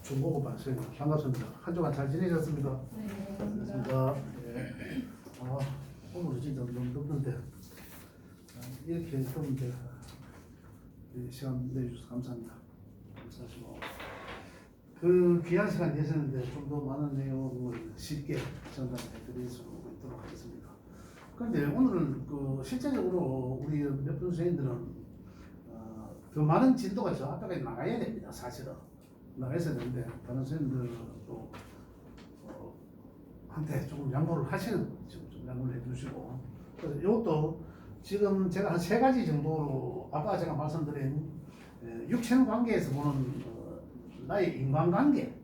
중고급 반수님 반갑습니다. 한 주간 잘 지내셨습니까? 네, 반갑습니다. 예. 오늘은 진짜 너무 덥는데 이렇게 더운데 시간 내주셔서 감사합니다. 감사하시고 그 귀한 시간 내셨는데 좀 더 많은 내용을 쉽게 전달해 수 있도록 하겠습니다. 그런데 오늘은 그 실제적으로 우리 몇 분 선생님들은 더 많은 진도가 저 앞에까지 나가야 됩니다. 사실은 나가야 되는데 다른 선생님들도 한테 조금 양보를 하시는 거죠. 좀 양보를 해주시고 그래서 이것도 지금 제가 한 3가지 정도로 아까 제가 말씀드린 육체는 관계에서 보는 나의 인간관계,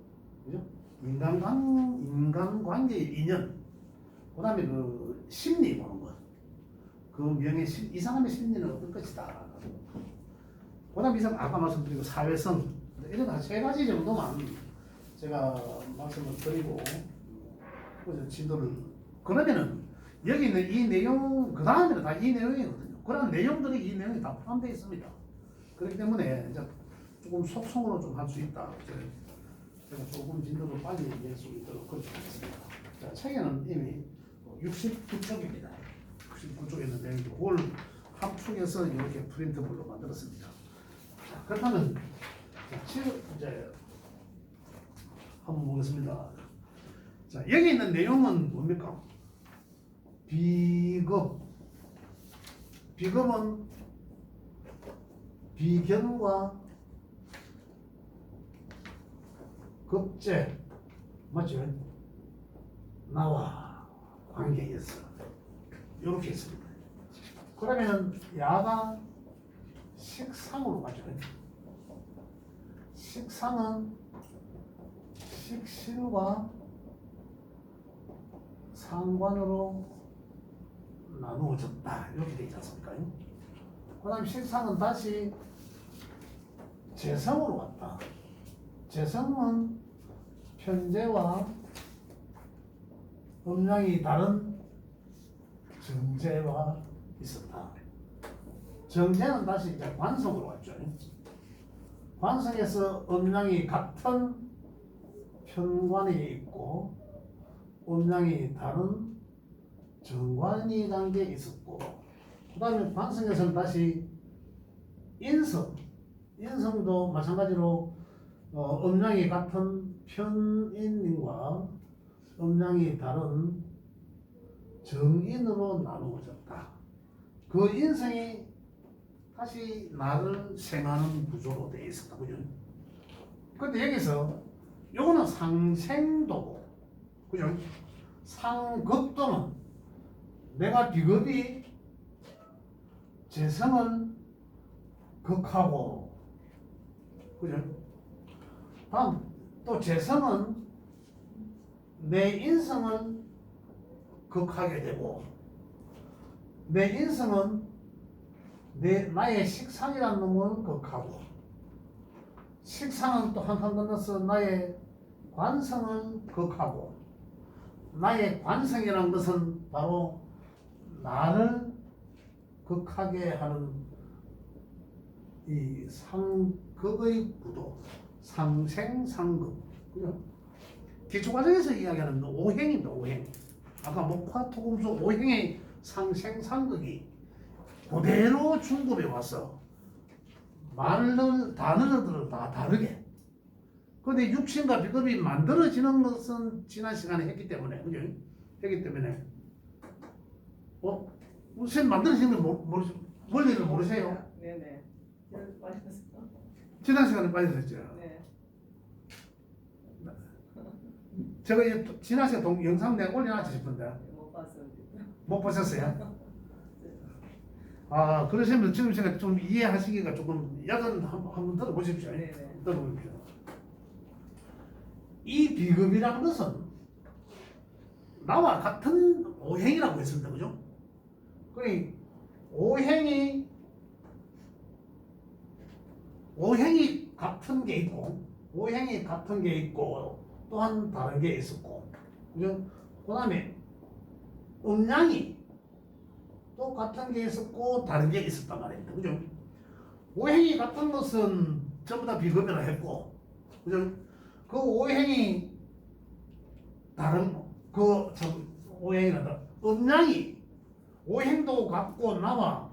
그죠? 인간관계의 인연, 그 다음에 그 심리 보는 것, 그 명예 이 사람의 심리는 어떤 것이다. 그 다음에 아까 말씀드린 사회성, 이런 한 3가지 정도만 제가 말씀을 드리고 그래서 진도를 그러면은 여기 있는 이 내용 그 다음에는 다 이 내용이거든요. 그런 내용들이 이 내용이 다 포함되어 있습니다. 그렇기 때문에 이제 조금 속성으로 좀 할 수 있다. 제가 조금 진도를 빨리 낼 수 있도록 그렇게 하겠습니다. 자, 책에는 이미 69쪽입니다. 69쪽에 있는 내용이 그걸 함축해서 이렇게 프린트물로 만들었습니다. 자, 그렇다면 이제 한번 보겠습니다. 자, 여기 있는 내용은 뭡니까? 비겁. 비겁은 비견과 급제, 맞죠? 나와 관계에서 이렇게 있습니다. 그러면 야가 식상으로 가죠. 식상은 식신과 상관으로 나누어졌다 이렇게 되지 않습니까? 그 다음 식상은 다시 재성으로 왔다. 재성은 편재와 음양이 다른 정재와 있었다. 정재는 다시 이제 관성으로 왔죠. 관성에서 음양이 같은 편관이 있고 음양이 다른 정관이 관계에 있었고 그 다음에 관성에서는 다시 인성도 마찬가지로 음양이 같은 편인과 음양이 다른 정인으로 나누어졌다. 그 인성이 다시 나를 생하는 구조로 되어 있었다. 그죠? 근데 여기서 요거는 상생도고, 그죠? 상급도는 내가 비급이 재성을 극하고, 그죠? 다음 또 재성은 내 인성을 극하게 되고, 내 인성은 나의 식상이라는 놈을 극하고, 식상은 또 한 칸 건너서 나의 관성을 극하고, 나의 관성이라는 것은 바로 나를 극하게 하는 이 상극의 구도, 상생상극, 그죠? 기초과정에서 이야기하는 오행입니다. 오행. 아까 목화토금수 오행의 상생상극이 그대로 중급에 와서 단어들은 다 다르게. 근데 육신과 비급이 만들어지는 것은 지난 시간에 했기 때문에, 그죠? 했기 때문에, 선생님 만들어지는 거 원리를 모르세요? 네네. 지난 시간에 빠졌었죠. 네. 제가 지난 시간 영상 내가 올려놨지 싶은데 못 봤습니다. 못 보셨어요? 그러시면 지금 제가 좀 이해하시기가 조금 약간 한번 들어보십시오. 네네. 들어보십시오. 이 비급이라는 것은 나와 같은 오행이라고 했습니다. 그죠? 그러니 오행이 같은 게 있고 또한 다른 게 있었고, 그죠? 그 다음에 음양이 또 같은 게 있었고 다른 게 있었단 말입니다. 그죠? 오행이 같은 것은 전부 다 비급이라 했고, 그죠? 그 그 오행이 다른 오행이란다. 음양이 오행도 같고 나와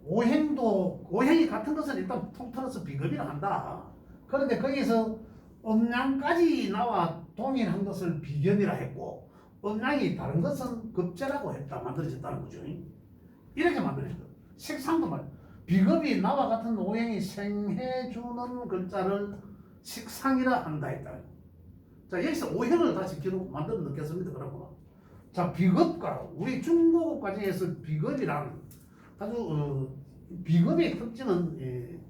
오행이 같은 것은 일단 통틀어서 비급이라 한다. 그런데 거기서 음양까지 나와 동일한 것을 비견이라 했고 음양이 다른 것은 급제라고 했다. 만들어졌다는 거죠. 이렇게 만들어졌다. 식상도 말 비급이 나와 같은 오행이 생해주는 글자를 식상이라 한다 했다. 자, 여기서 오행을 다시 기록 만들어 넣겠습니다. 그러고 자, 비급과 우리 중국어 과정에서 비급이란 아주 비급의 특징은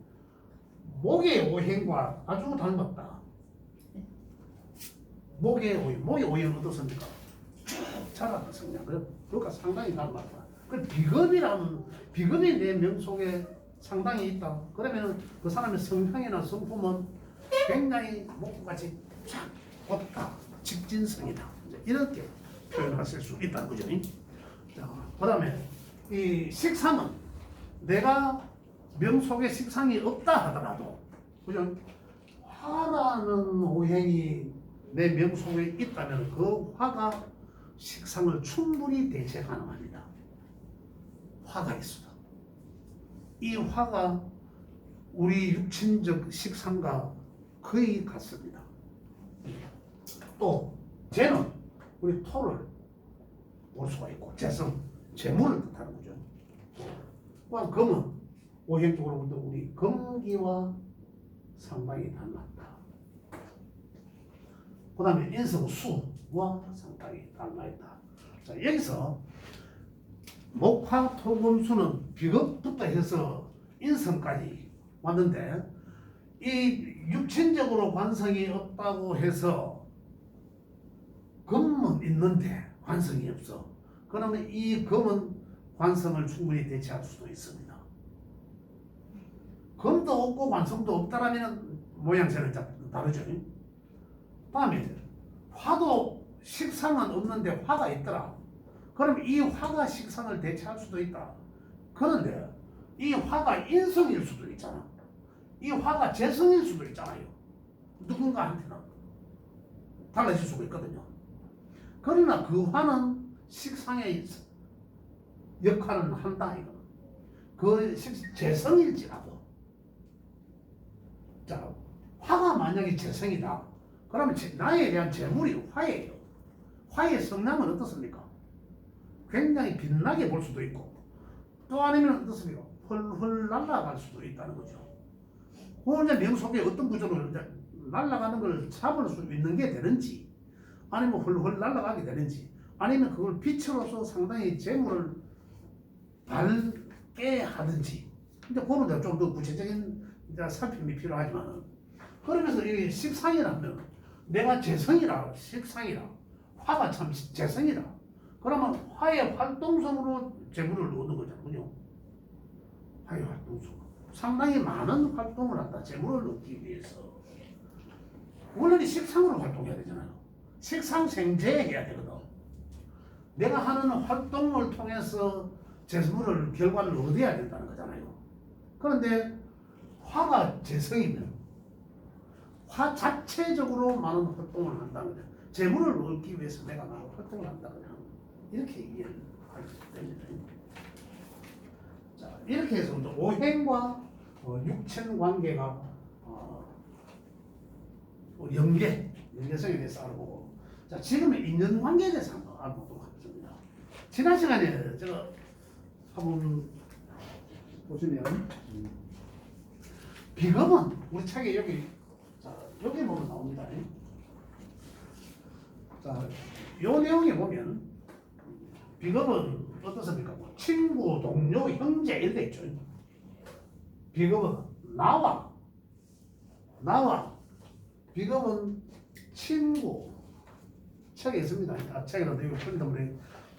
목의 오행과 아주 닮았다. 목의 오행은 어떻습니까? 자라다 성냥. 그러니까 상당히 닮았다. 그 비급이 내 명속에 상당히 있다. 그러면 그 사람의 성향이나 성품은 굉장히 목같이 쫙 곱다, 직진성이다. 이렇게 표현하실 수 있다는 거죠. 자, 그다음에 이 식상은 내가 명속에 식상이 없다 하더라도, 그죠? 화라는 오행이 내 명속에 있다면 그 화가 식상을 충분히 대체 가능합니다. 화가 있어도 이 화가 우리 육친적 식상과 거의 같습니다. 또 재는 우리 토를 볼 수가 있고 재성, 재물을 뜻하는 거죠. 또한 금은 오행적으로 볼 때 우리 금기와 상당히 닮았다. 그 다음에 인성 수와 상당히 닮아있다. 자, 여기서 목화 토금수는 비급부터 해서 인성까지 왔는데 이 육친적으로 관성이 없다고 해서 금은 있는데 관성이 없어. 그러면 이 금은 관성을 충분히 대체할 수도 있습니다. 금도 없고 관성도 없다라면 모양새는 다르죠. 다음에 화도 식상은 없는데 화가 있더라. 그럼 이 화가 식상을 대체할 수도 있다. 그런데 이 화가 인성일 수도 있잖아. 이 화가 재성일 수도 있잖아요. 누군가한테는 달라질 수가 있거든요. 그러나 그 화는 식상의 역할은 한다. 이거. 그 재성일지라도. 자, 화가 만약에 재성이다. 그러면 나에 대한 재물이 화예요. 화의 성향은 어떻습니까? 굉장히 빛나게 볼 수도 있고 또 아니면 어떻습니까? 헐헐 날아갈 수도 있다는 거죠. 혼자 명속에 어떤 구조로 날아가는 걸 잡을 수 있는 게 되는지 아니면 헐헐 날아가게 되는지 아니면 그걸 빛으로서 상당히 재물을 밝게 하든지 근데 그거는 좀 더 구체적인 살핌이 필요하지만 그러면서 이 식상이라면 내가 재성이라 식상이라 화가 참 재성이라 그러면 화의 활동성으로 재물을 얻는 거잖아요. 화의 활동성. 상당히 많은 활동을 한다. 재물을 얻기 위해서. 원래는 식상으로 활동해야 되잖아요. 식상생재해야 되거든. 내가 하는 활동을 통해서 재물을 결과를 얻어야 된다는 거잖아요. 그런데 화가 재성이면 화 자체적으로 많은 활동을 한다는 거죠. 재물을 얻기 위해서 내가 많은 활동을 한다는 거죠. 이렇게 이해를 할 수 됩니다. 자, 이렇게 해서 오행과 육천 관계가 연계성에 대해서 알아보고 자, 지금은 인연 관계에 대해서 한번 알아보도록 하겠습니다. 지난 시간에 제가 한번 보시면 비금은 우리 책에 여기 보면 나옵니다. 자, 요 내용에 보면 비급은 어떻습니까? 뭐 친구, 동료, 형제 이렇게 있죠. 비급은 나와 비급은 친구 책에 있습니다. 책에는 이거 풀리다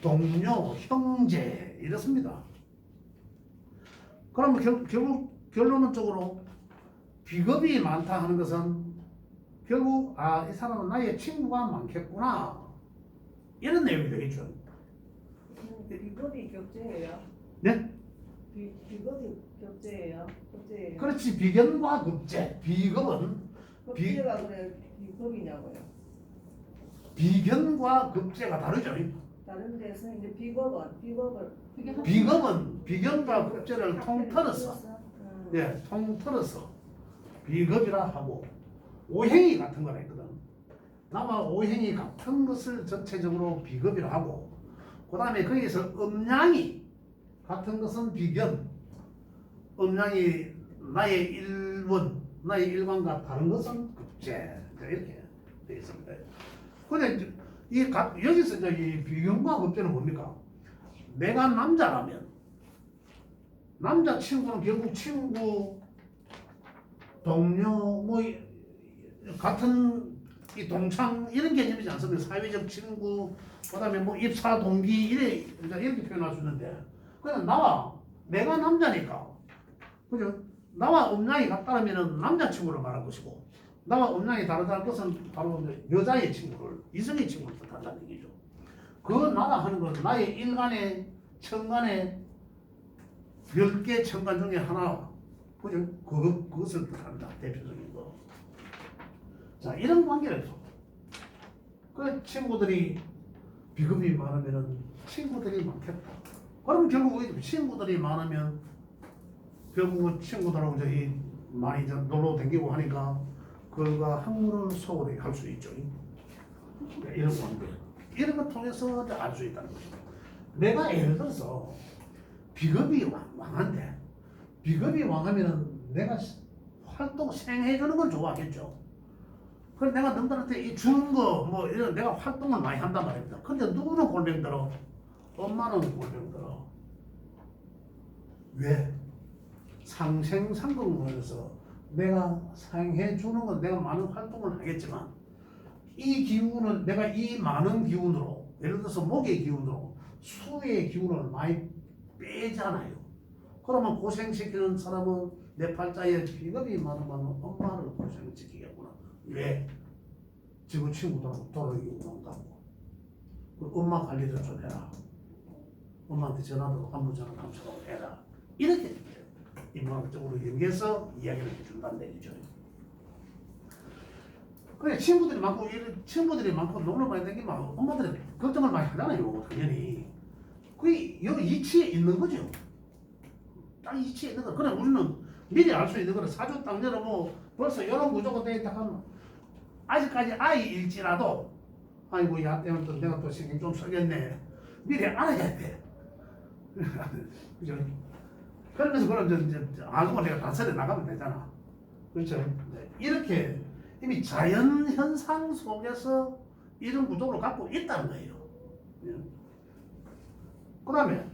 동료, 형제 이렇습니다. 그러면 결국 결론적으로 비급이 많다 하는 것은 결국 이 사람은 나의 친구가 많겠구나 이런 내용이 되겠죠. 비급이 격제예요? 네? 비급이 격제예요? 그렇지. 비견과 급제. 비급은 급제가 그래 비급이냐고요. 비견과 급제가 다르죠. 다른 데서 이제 비급을 비견과 급제를 통틀어서 예, 통틀어서 비급이라 하고 오행이 같은 거라 했거든. 나와 오행이 같은 것을 전체적으로 비급이라 하고 그 다음에 거기서 음양이 같은 것은 비견, 음양이 나의 일관과 다른 것은 급제 이렇게 되어 있습니다. 근데 여기서 이 비견과 급제는 뭡니까? 내가 남자라면 남자 친구는 결국 친구, 동료, 뭐 같은 이 동창 이런 개념이지 않습니까? 사회적 친구, 그다음에 뭐 입사 동기 이렇게 표현할 수 있는데, 그냥 내가 남자니까, 그죠? 나와 음양이 같다면은 남자 친구를 말할 것이고, 나와 음양이 다르다는 것은 바로 여자의 친구를, 이성의 친구를 뜻한다는 얘기죠. 그 나라 하는 건 나의 일간의 천간의 10개 천간 중에 하나, 그죠? 그것을 뜻한다. 대표적인 거. 자, 이런 관계에서 그 친구들이 비급이 많으면은 친구들이 많겠다. 그러면 결국 친구들이 많으면 결국 친구들하고 저희 많이 놀러 다니고 하니까 그가 학문을 소홀히 할 수 있죠. 이런 관계. 이런 걸 통해서 알 수 있다는 거죠. 내가 예를 들어서 비급이 왕한데 비급이 왕하면은 내가 생해주는 걸 좋아하겠죠. 그래서 내가 너희들한테 이 주는 거 뭐 이런 내가 활동을 많이 한단 말입니다. 근데 누구는 골병 들어? 엄마는 골병 들어. 왜? 상생상극론에서 내가 상해 주는 건 내가 많은 활동을 하겠지만 이 기운을 내가 이 많은 기운으로 예를 들어서 목의 기운으로 수의 기운을 많이 빼잖아요. 그러면 고생시키는 사람은 내 팔자에 비급이 많으면 엄마를 고생시키겠구나. 왜? 지금 친구들하고 돌아다니고 논다고. 엄마 관리를 좀 해라. 엄마한테 전화도 안부 전화 감사하고 해라. 이렇게 인문학적으로 연계해서 이야기를 해준다는 얘기죠. 그래 친구들이 많고 놀러 많이 다니면 엄마들이 걱정을 많이 하잖아요. 당연히. 그게 여기 이치에 있는 거죠. 딱 이치에 있는 거. 그래 우리는 미리 알 수 있는 거는 사주 딱 열어뭐 벌써 이런 구조가 되어 있다 하면 아직까지 아이일지라도 아이고 야 때문에 내가 또 신경 좀 쓰겠네. 미리 알아야 돼. 그죠? 그러면서 그럼 이제 알고 내가 단설에 나가면 되잖아. 그렇죠? 이렇게 이미 자연 현상 속에서 이런 구조를 갖고 있다는 거예요. 그 다음에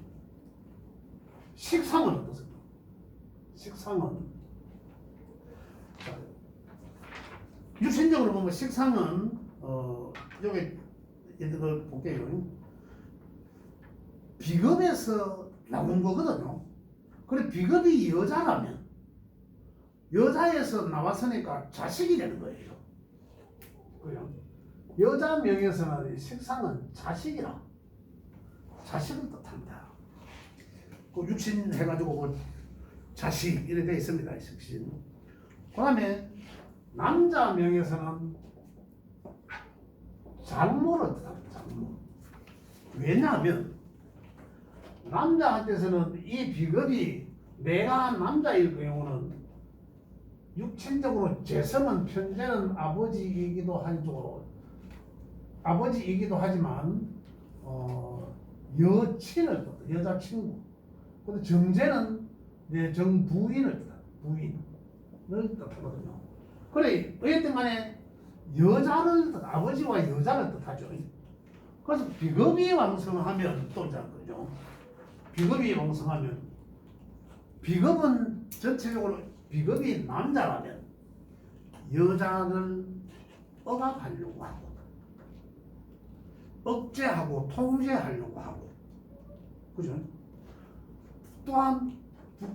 식상은 어떻습니까? 식상은 유신적으로 보면 식상은 여기 이걸 볼게요. 비급에서 나온 거거든요. 그래 비급이 여자라면 여자에서 나왔으니까 자식이 되는 거예요. 그래요? 여자 명에서는 식상은 자식이라 자식을 뜻한다. 그 육신 해가지고 그 자식 이렇게 되어 있습니다. 식신. 그 다음에 남자 명에서는 장모를 뜻합니다. 장모. 왜냐하면 남자한테서는 이 비급이 내가 남자일 경우는 육체적으로 재성은 편재는 아버지이기도 한 쪽으로 아버지이기도 하지만 여친을 뜻해 여자친구. 근데 정재는 내 정부인을 뜻해 부인을 뜻하거든요. 그래 어쨌든 간에 여자를 아버지와 여자를 뜻하죠. 그래서 비급이 왕성하면 또 이제 그죠. 비급이 왕성하면 비급은 전체적으로 비급이 남자라면 여자를 억압하려고 하고 억제하고 통제하려고 하고 그죠? 또한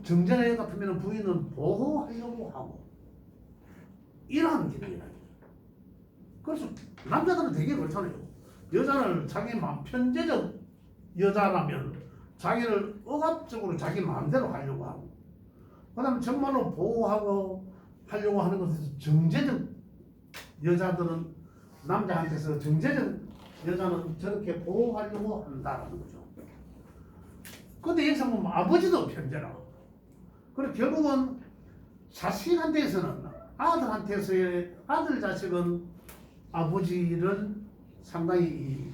정제의 같으면 부인은 보호하려고 하고 이러한 기능이라는 거죠. 그래서 남자들은 되게 그렇잖아요. 여자를 자기 마음 편제적 여자라면 자기를 억압적으로 자기 마음대로 하려고 하고 그 다음에 정말로 보호하고 하려고 하는 것은 정제적 여자들은 남자한테서 정제적 여자는 저렇게 보호하려고 한다는 거죠. 근데 여기서 보면 아버지도 편제라. 그리고 결국은 자식한테서는 아들한테서의 아들 자식은 아버지를 상당히 이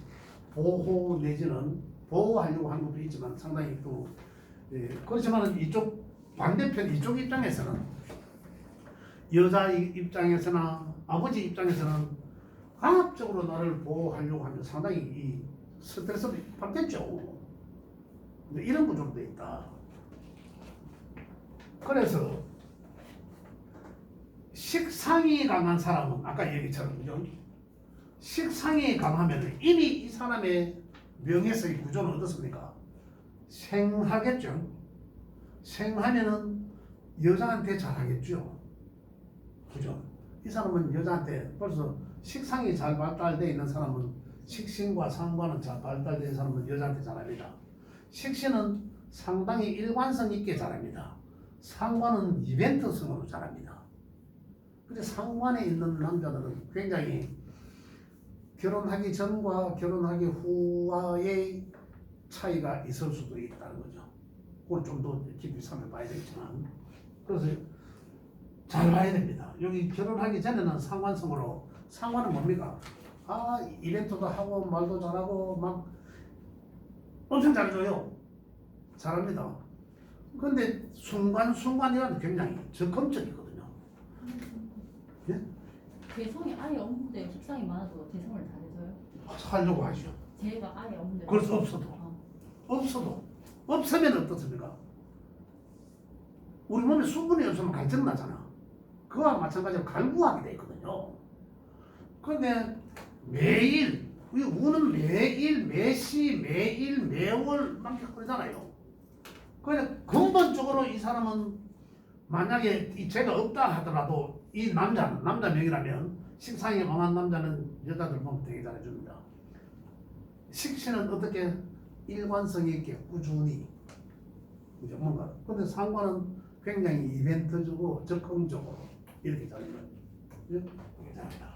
보호 내지는 보호하려고 하는 것도 있지만 상당히 또 그렇지만 이쪽 반대편 이쪽 입장에서는 여자 입장에서나 아버지 입장에서는 강압적으로 나를 보호하려고 하면 상당히 이 스트레스를 받겠죠. 근데 이런 구조로 돼 있다. 그래서 식상이 강한 사람은 아까 얘기처럼 그죠? 식상이 강하면 이미 이 사람의 명예성의 구조는 어떻습니까? 생하겠죠. 생하면은 여자한테 잘하겠죠. 그죠? 이 사람은 여자한테 벌써 식상이 잘 발달되어 있는 사람은 식신과 상관은 잘 발달되어 있는 사람은 여자한테 잘합니다. 식신은 상당히 일관성 있게 잘합니다. 상관은 이벤트성으로 잘합니다. 근데 상관에 있는 남자들은 굉장히 결혼하기 전과 결혼하기 후와의 차이가 있을 수도 있다는 거죠. 그걸 좀 더 깊이 살펴봐야 되겠지만 그래서 잘 봐야 됩니다. 여기 결혼하기 전에는 상관성으로 상관은 뭡니까? 아 이벤트도 하고 말도 잘하고 막 엄청 잘해줘요. 잘합니다. 근데 순간순간이라는 굉장히 적극적이거든요. 예? 개성이 아예 없는데 식상이 많아도 개성을 다 내줘요? 하려고 하죠. 제가 아예 없는데. 그럴 수 없어도. 없어도 없으면 어떻습니까? 우리 몸에 수분이 없으면 갈증 나잖아. 그와 마찬가지로 갈구하게 돼 있거든요. 그런데 매일 우는 매일 매시 매일 매월 막 그러잖아요. 그러니까 근본적으로 이 사람은 만약에 이 죄가 없다 하더라도 이 남자는 남자 명이라면 식상이 강한 남자는 여자들 보면 되게 잘해줍니다. 식신은 어떻게 일관성 있게 꾸준히 그죠 뭔가 근데 상관은 굉장히 이벤트적으로 적극적으로 이렇게 잘해요. 이렇게 잘합니다.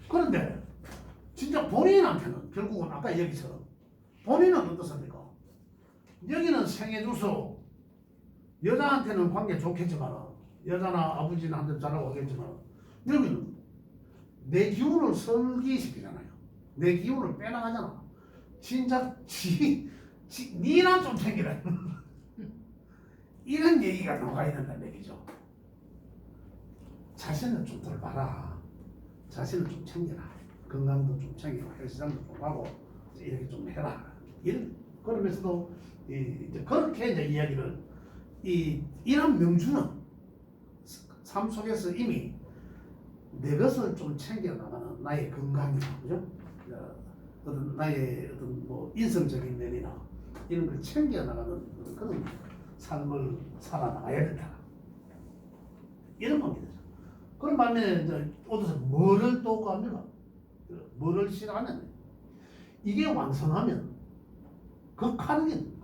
그런데 진짜 본인한테는 결국은 아까 얘기처럼 본인은 어떻습니까? 여기는 생애 주소 여자한테는 관계 좋겠지만 여자나 아버지한테 잘하고 하겠지만 여기는 내 기운을 설기시키잖아요. 내 기운을 빼나가잖아. 진짜 니나 좀 챙기라. 이런 얘기가 나와야 된다는 얘기죠. 자신을 좀 덜 봐라. 자신을 좀 챙겨라. 건강도 좀 챙기고 헬스장도 좀 가고 이렇게 좀 해라. 그러면서도 이제 그렇게 이제 이야기를 이런 명주는 삶 속에서 이미 내 것을 좀 챙겨 나가는 나의 건강이나 그죠? 어떤 나의 어떤 뭐 인성적인 면이나 이런 걸 챙겨 나가는 그런 삶을 살아나가야 된다. 이런 겁니다. 그런 반면에 이제 어디서 뭐를 또 합니까? 뭐를 싫어하면 이게 왕성하면 극하는 게.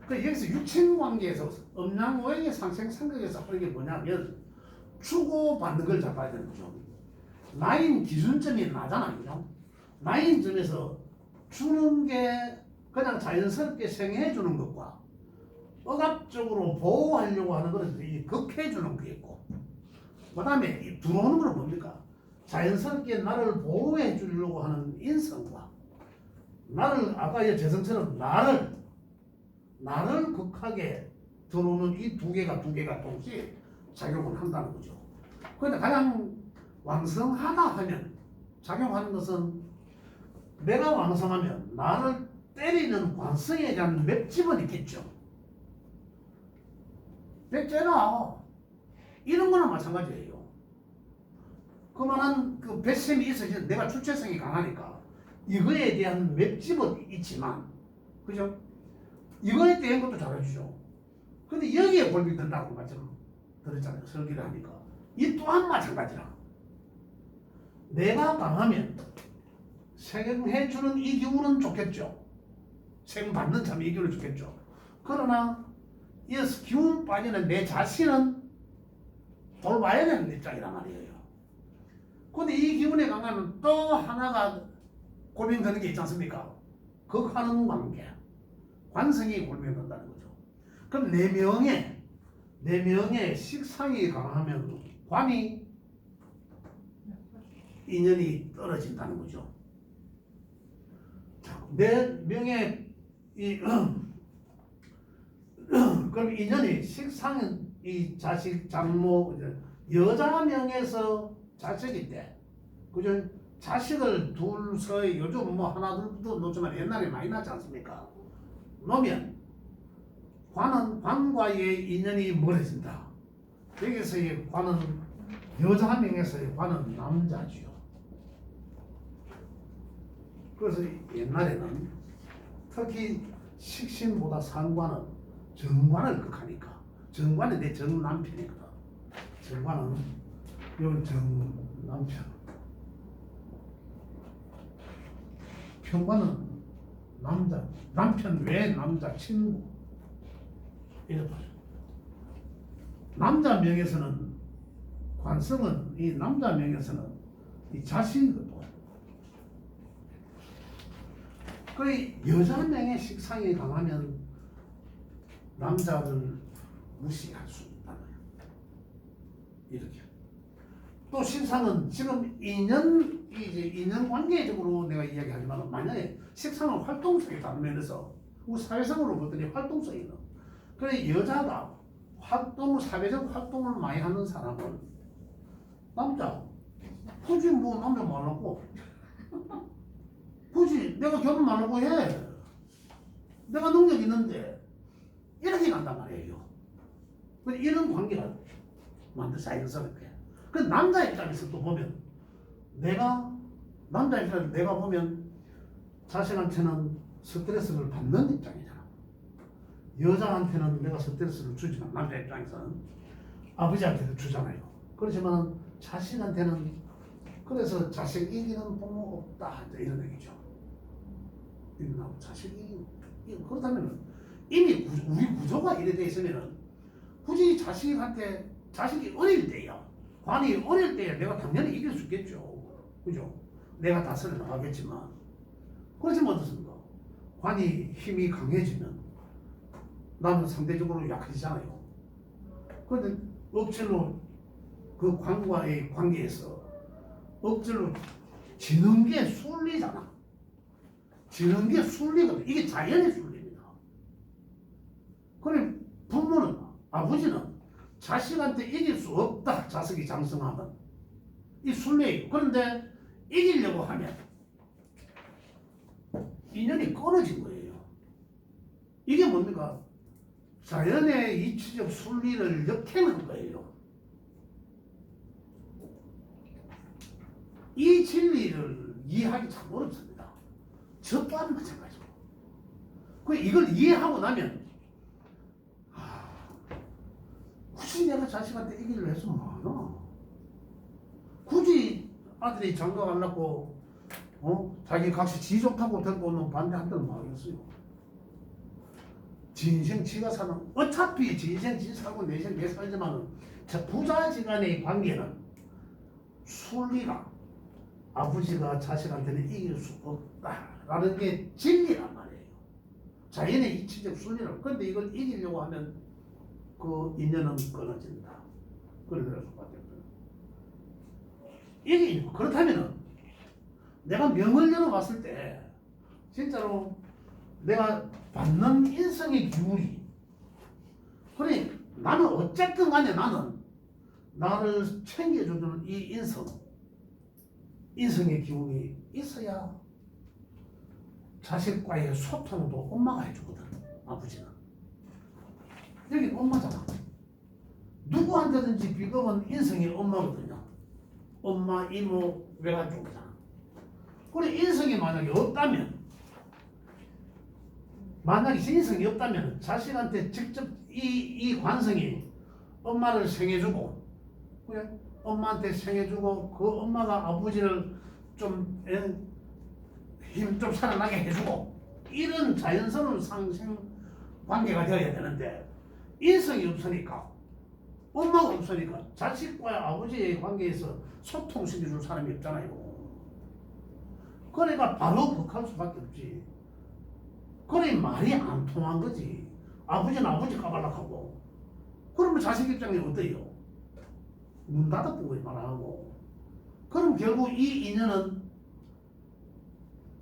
그 여기서 육친관계에서 음양오행의 상생상극에서 하는 게 뭐냐면 주고받는 걸 잡아야 되는 거죠. 나인 기준점이 나잖아요. 그죠? 나인 점에서 주는 게 그냥 자연스럽게 생해 주는 것과 억압적으로 보호하려고 하는 것은 극해 주는 게 있고 그 다음에 들어오는 건 뭡니까? 자연스럽게 나를 보호해 주려고 하는 인성과 나를 아까 재성처럼 나를 극하게 들어오는 이 두 개가 동시에 작용을 한다는 거죠. 그런데 가장 왕성하다 하면 작용하는 것은 내가 왕성하면 나를 때리는 관성에 대한 맷집은 있겠죠. 맷째라 이런 거나 마찬가지예요. 그만한 그 배심이 있어야 내가 주체성이 강하니까 이거에 대한 맷집은 있지만 그죠? 이거에 대한 것도 잘해주죠. 근데 여기에 골비 든다고 말씀 드렸잖아요. 설계를 하니까. 이 또한 마찬가지라. 내가 강하면 생해주는 이 기운은 좋겠죠. 생받는 참 이 기운은 좋겠죠. 그러나 이 기운 빠지는 내 자신은 돌봐야 되는 입장이란 말이에요. 근데 이 기운에 강하면 또 하나가 골병 드는 게 있지 않습니까? 극하는 관계. 관성이 골병 든다는 거죠. 그럼 네 명의 식상이 강하면 관이 인연이 떨어진다는 거죠. 네 명의 그럼 인연이 식상은 이 자식 장모 여자 명에서 자식인데 그죠? 자식을 둘서 요즘 뭐 하나 둘도 놓지만 옛날에 많이 낳지 않습니까? 놓으면 관과의 인연이 멀어진다. 여기서의 관은 여자 명에서의 관은 남자지요. 그래서 옛날에는 특히 식신보다 상관은 정관을 극하니까 정관은 내 정 남편이거든. 정관은 요 정 남편. 편관은 남자 남편 외 남자 친구 이렇게 남자 명에서는 관성은 이 남자 명에서는 이 자신이거든. 그 여자 명의 식상이 강하면 남자를 무시할 수 있다는 거예요. 이렇게. 또 식상은 지금 인연 관계적으로 내가 이야기하지만 만약에 식상은 활동성이 다른 면에서 우리 사회성으로 봤더니 활동성이 있는. 그래 여자가 사회적 활동을 많이 하는 사람은 남자. 굳이 뭐 남자 말라고 굳이 내가 결혼 말라고 해. 내가 능력 있는데 이렇게 간단 말이에요. 이런 관계가 만들어서 그래. 그 남자 입장에서 또 보면 남자 입장에서 내가 보면 자식한테는 스트레스를 받는 입장이잖아. 여자한테는 내가 스트레스를 주지만 남자 입장에서는 아버지한테도 주잖아요. 그렇지만 자식한테는 그래서 자식 이기는 부모 없다 이런 얘기죠. 이거하고 자식이 그렇다면 이미 우리 구조가 이래 돼 있으면은 굳이 자식이 어릴 때야 관이 어릴 때야 내가 당연히 이길 수 있겠죠. 그죠? 내가 다스려 나가겠지만 그렇지만 어떻습니까? 관이 힘이 강해지면 나는 상대적으로 약해지잖아요. 그런데 억지로 그 관과의 관계에서 억지로 지는 게 순리잖아. 지는 게 순리거든. 이게 자연의 순리입니다. 그럼 부모는 아버지는 자식한테 이길 수 없다. 자식이 장성하면 이 순리예요. 그런데 이기려고 하면 인연이 끊어진 거예요. 이게 뭡니까? 자연의 이치적 순리를 역행한 거예요. 이 진리를 이해하기 참 어렵습니다. 저 또한 마찬가지고. 이걸 이해하고 나면 굳이 내가 자식한테 이기려 해서 뭐하나? 굳이 아들이 장가 가려고 자기 각시 지 좋다고 데리고 오는 반대한테는 뭐하겠어요? 진생 지가 사는 어차피 진생 지 살고 내생 내 살지만은 저 부자지간의 관계는 순리가 아버지가 자식한테는 이길 수 없다라는 게 진리란 말이에요. 자연의 이치적 순리를. 그런데 이걸 이기려고 하면 그 인연은 끊어진다. 그래서 이게 그렇다면은 내가 명을 열어봤을 때 진짜로 내가 받는 인성의 기운이 그래 나는 어쨌든 간에 나는 나를 챙겨주는 이 인성의 기운이 있어야 자식과의 소통도 엄마가 해주거든. 아버지는 여기 엄마잖아. 누구한테든지 비겁은 인성이 엄마거든요. 엄마, 이모, 외가족이잖아. 그래 인성이 만약에 없다면 인성이 없다면 자식한테 직접 이 관성이 엄마를 생해주고 그래? 엄마한테 생해주고 그 엄마가 아버지를 좀 힘 좀 살아나게 해주고 이런 자연스러운 상생 관계가 되어야 되는데 인성이 없으니까 엄마가 없으니까 자식과 아버지의 관계에서 소통시켜줄 사람이 없잖아요. 그러니까 바로 극할 수밖에 없지. 그래 말이 안 통한 거지. 아버지는 아버지 까발락하고. 그러면 자식 입장이 어때요? 문 닫아보고 말하고. 그럼 결국 이 인연은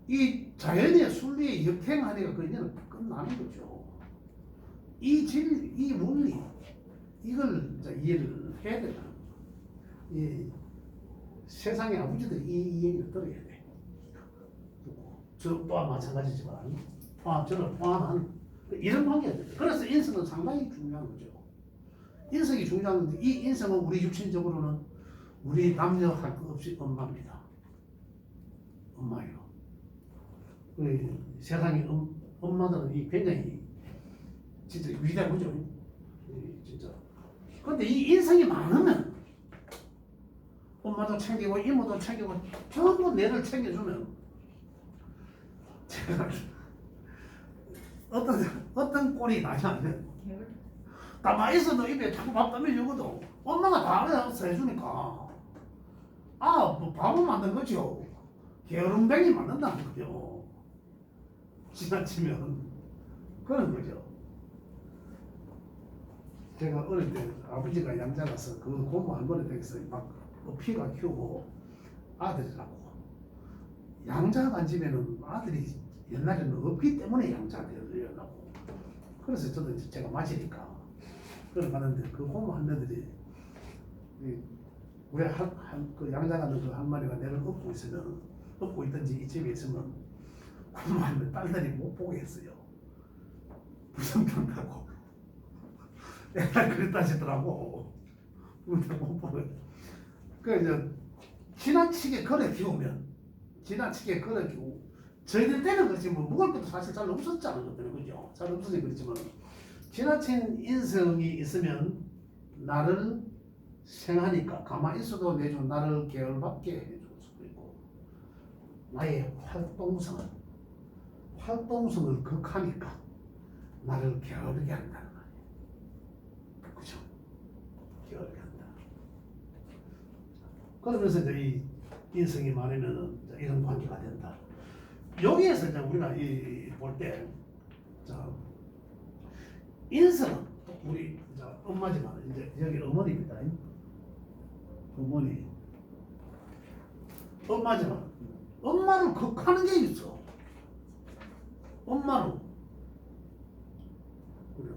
이 자연의 순리에 역행하니까 그 인연은 끝나는 거죠. 이 원리 이걸 이제 이해를 해야 된다. 이 세상의 아버지들이 이 얘기를 들어야 돼. 저 또한 마찬가지지만 저를 포함한 이런 관계가 돼. 그래서 인성은 상당히 중요한 거죠. 인성이 중요한 건데 이 인성은 우리 육신적으로는 우리 남녀 할 것 없이 엄마입니다. 엄마예요. 세상의 엄마들은 이 굉장히 진짜 위대한 거죠. 진짜. 그런데 이 인성이 많으면 엄마도 챙기고 이모도 챙기고 전부 내를 챙겨주면 제가 어떤 꼴이 나냐면 가만히 있어도 입에 자꾸 밥 떠밀려거든. 엄마가 다 알아서 해주니까 뭐 밥은 만든 거죠. 게으름뱅이 만든다는 거죠. 지나치면 그런 거죠. 제가 어릴 때 아버지가 양자라서 그 고모한 거에 대해서 막 피가 키우고 아들이라고. 양자간 집에는 아들이 옛날에는 없기 때문에 양자가 되려고. 그래서 저도 이제 제가 맞으니까 그걸 가는데 그 고모 할매들이 왜 그 양자가는 그 한 마리가 내를 업고 있든지 이 집에 있으면 고모 할매 딸들이 못 보게 했어요. 불성평하고 옛날 그랬다시더라고. 못 보게. 그 이제 지나치게 걸어 키우면 저희들 때는 그렇지 뭐 먹을 것도 사실 잘 없었잖아요. 그죠? 잘 없어서 그렇지만 지나친 인성이 있으면 나를 생하니까 가만히 있어도 내줘 나를 계열받게 해줄 수도 있고 나의 활동성을 극하니까 나를 게으르게 한다는 말이에요. 그죠? 게으르게 한다. 그러면서 이제 이 인성이 많으면 이런 관계가 된다. 여기에서 이제 우리가 볼 때, 인성은 우리 엄마지만 이제 여기 어머니입니다. 어머니, 엄마지만 엄마를 극하는 게 있어. 엄마는 그래요.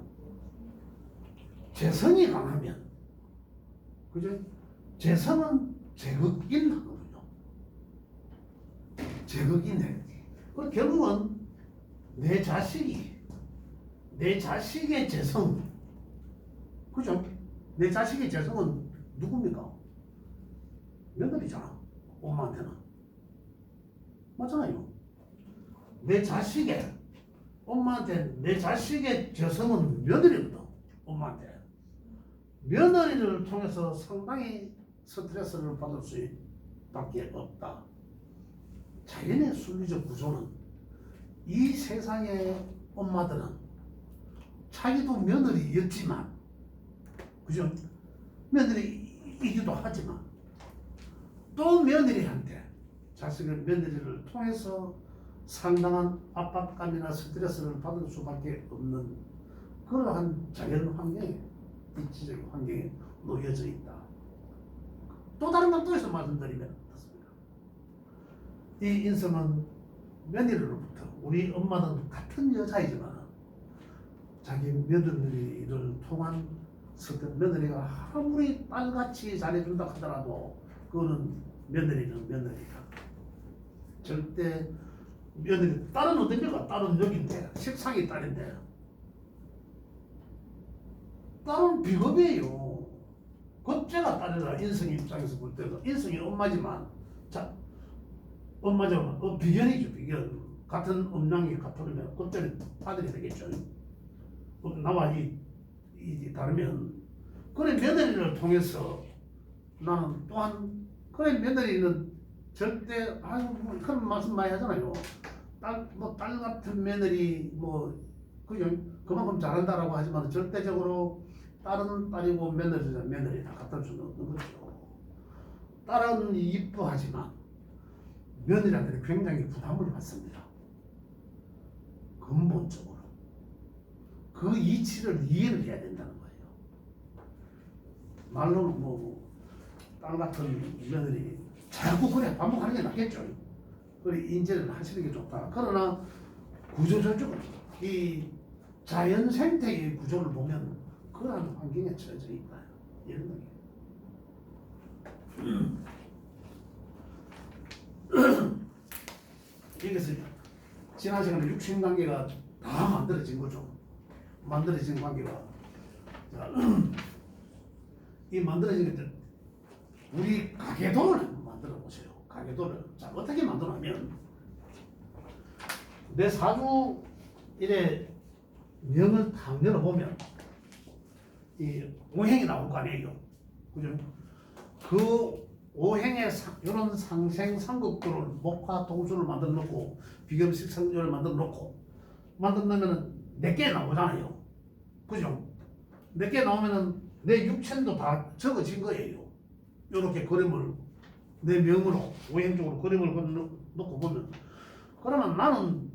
재성이 강하면, 그죠? 재성은 제극인 하거든요. 제극이네. 그 결국은 내 자식의 재성, 그죠? 내 자식의 재성은 누굽니까? 며느리잖아. 엄마한테는 맞잖아요. 엄마한테 내 자식의 재성은 며느리거든. 엄마한테 며느리를 통해서 상당히 스트레스를 받을 수밖에 없다. 자연의 순리적 구조는 이 세상의 엄마들은 자기도 며느리였지만, 그죠? 며느리이기도 하지만 또 며느리를 통해서 상당한 압박감이나 스트레스를 받을 수밖에 없는 그러한 자연 환경에 입지적인 환경에 놓여져 있다. 또 다른 각도에서 말씀드리면 어떻습니까? 이 인성은 며느리로부터 우리 엄마는 같은 여자이지만 자기 며느리를 통한 며느리가 아무리 딸같이 잘해준다 하더라도 그거는 며느리는 며느리다. 절대 딸은 어딥니까? 딸은 여기인데 식상이 딸인데 딸은 비겁이에요. 겉죄가 딸이라 인성의 입장에서 볼 때도 인성이 엄마지만 비견이죠. 비견. 같은 음양이 같으면 겉죄는 아들이 되겠죠. 나와 다르면 그래 며느리를 통해서 나는 또한 그래 며느리는 절대 그런 말씀 많이 하잖아요. 딸 같은 며느리 그만큼 잘한다라고 하지만 절대적으로 딸은 딸이고 며느리는 며느리다 갖다 주는 거죠. 딸은 이뻐하지만 며느리한테는 굉장히 부담을 받습니다. 근본적으로 그 이치를 이해를 해야 된다는 거예요. 말로는 뭐 딸 같은 며느리 자꾸 그래 반복하는 게 낫겠죠. 그래 인제를 하시는 게 좋다. 그러나 구조적으로 이 자연 생태의 구조를 보면 그러한 환경에 처해져 있다. 이런 거예요. 여기서 지난 시간에 육신 관계가 다 만들어진 거죠. 만들어진 관계가 자, 이 만들어진 것들 우리 가계도를 한번 만들어 보세요. 가계도를 자 어떻게 만들어하면 내 사주 일에 명을 탁 열어보면 이 오행이 나올 거 아니에요. 그죠? 그 오행의 이런 상생상극도를 목화 동수를 만들어 놓고 비금식 성조를 만들어 놓고 만들어 놓으면 4개 나오잖아요. 그죠? 4개 나오면은 내 육천도 다 적어진 거예요. 이렇게 그림을 내 명으로 오행적으로 그림을 놓고 보면 그러면 나는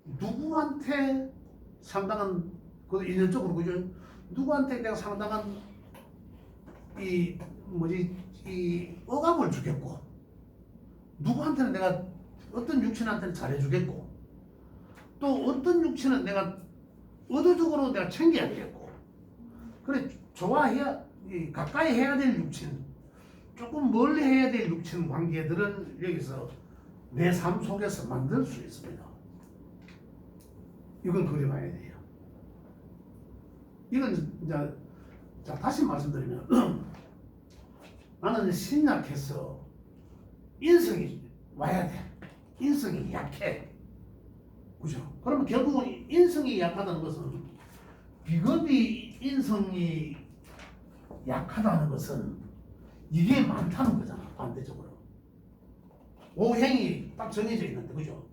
누구한테 상당한 그 인연적으로 그죠? 누구한테 내가 상당한 이 억압을 주겠고 누구한테는 내가 어떤 육친한테는 잘해주겠고 또 어떤 육친은 내가 의도적으로 내가 챙겨야 되겠고 그래 좋아해야 가까이 해야 될 육친 조금 멀리 해야 될 육친 관계들은 여기서 내 삶 속에서 만들 수 있습니다. 이걸 그려봐야 돼요. 이건 이제 자 다시 말씀드리면 나는 신약해서 인성이 와야 돼. 인성이 약해. 그죠? 그러면 결국은 인성이 약하다는 것은 비겁이 인성이 약하다는 것은 이게 많다는 거잖아. 반대적으로 오행이 딱 정해져 있는데 그죠?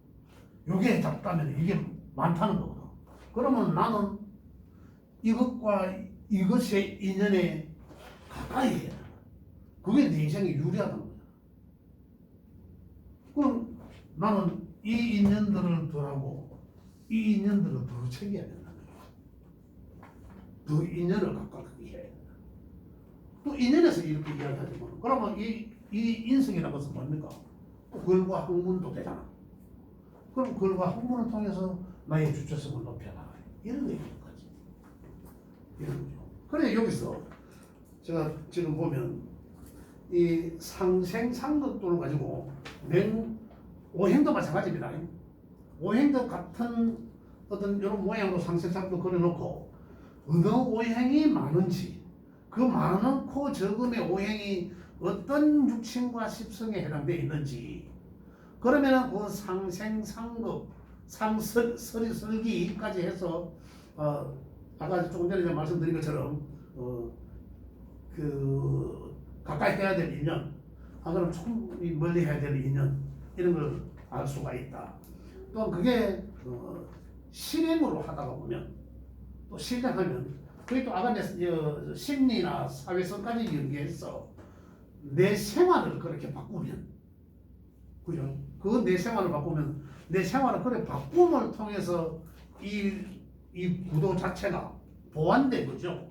요게 작다면 이게 많다는 거거든. 그러면 나는 이것과 이것의 인연에 가까이 해야 돼. 그게 내 인생에 유리하다는 거야. 그럼 나는 이 인연들을 덜하고 이 인연들을 더 챙겨야 된다는 거야. 더 인연을 가깝게 해야 된다. 또 인연에서 이렇게 이야기하지만 그러면 이 인성이라는 것은 뭡니까? 글과 학문도 되잖아. 그럼 글과 학문을 통해서 나의 주체성을 높여나가요. 이런 거 있는 거지. 이런 거죠. 그래 여기서 제가 지금 보면 이 상생상극도를 가지고 오행도 마찬가지입니다. 오행도 같은 어떤 이런 모양으로 상생상극도 그려놓고 어느 오행이 많은지 그 많고 적음의 오행이 어떤 육신과 십성에 해당되어 있는지 그러면 그 상생상극 상설기까지 해서 아까 조금 전에 말씀드린 것처럼 그 가까이 해야 될 인연, 그럼 조금 멀리 해야 될 인연 이런 걸 알 수가 있다. 또 그게 실행으로 하다가 보면 또 실행하면 그게 또 아까 심리나 사회성까지 연계해서 내 생활을 그렇게 바꾸면 그죠? 그 내 생활을 바꾸면 내 생활을 그래 바꿈을 통해서 이 구도 자체가 보완된 거죠.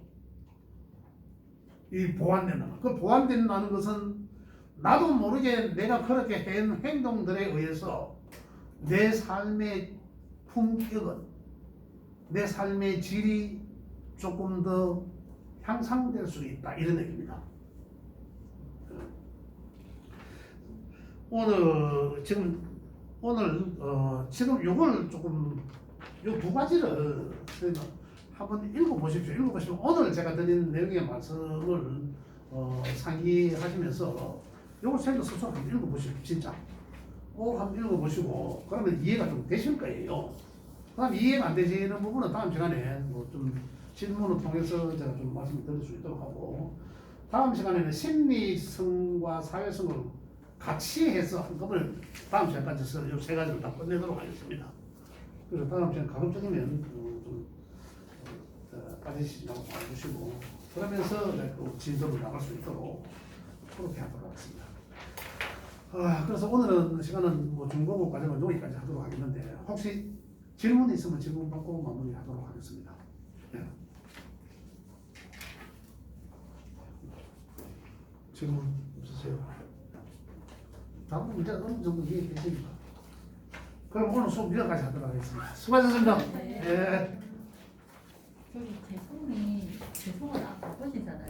이 보완된다. 그 보완된다는 것은 나도 모르게 내가 그렇게 한 행동들에 의해서 내 삶의 품격은 내 삶의 질이 조금 더 향상될 수 있다 이런 얘기입니다. 지금 요걸 조금 요 두 가지를 한번 읽어보십시오. 읽어보시면 오늘 제가 드린 내용의 말씀을 상기하시면서 요걸 책을 스스로 한번 읽어보십시오. 진짜 꼭 한번 읽어보시고 그러면 이해가 좀 되실 거예요. 그다음 이해가 안 되시는 부분은 다음 시간에 뭐 좀 질문을 통해서 제가 좀 말씀을 드릴 수 있도록 하고 다음 시간에는 심리성과 사회성을 같이 해서 한꺼번에 다음 시간까지 이 세 가지를 다 끝내도록 하겠습니다. 그래서 다음 시간 가급적이면 좀 빠지시지 않고 봐주시고 그러면서 이제 그 진도를 나갈 수 있도록 그렇게 하도록 하겠습니다. 그래서 오늘은 시간은 뭐 중고급 과정은 여기까지 하도록 하겠는데 혹시 질문이 있으면 질문 받고 마무리하도록 하겠습니다. 예. 질문 없으세요? 다음 문제 어느 정도 이해되십니까? 그럼 오늘 수업 여기까지 하도록 하겠습니다. 수고하셨습니다. 네. 예. 저기 제 손이 제 손은 아프시잖아요.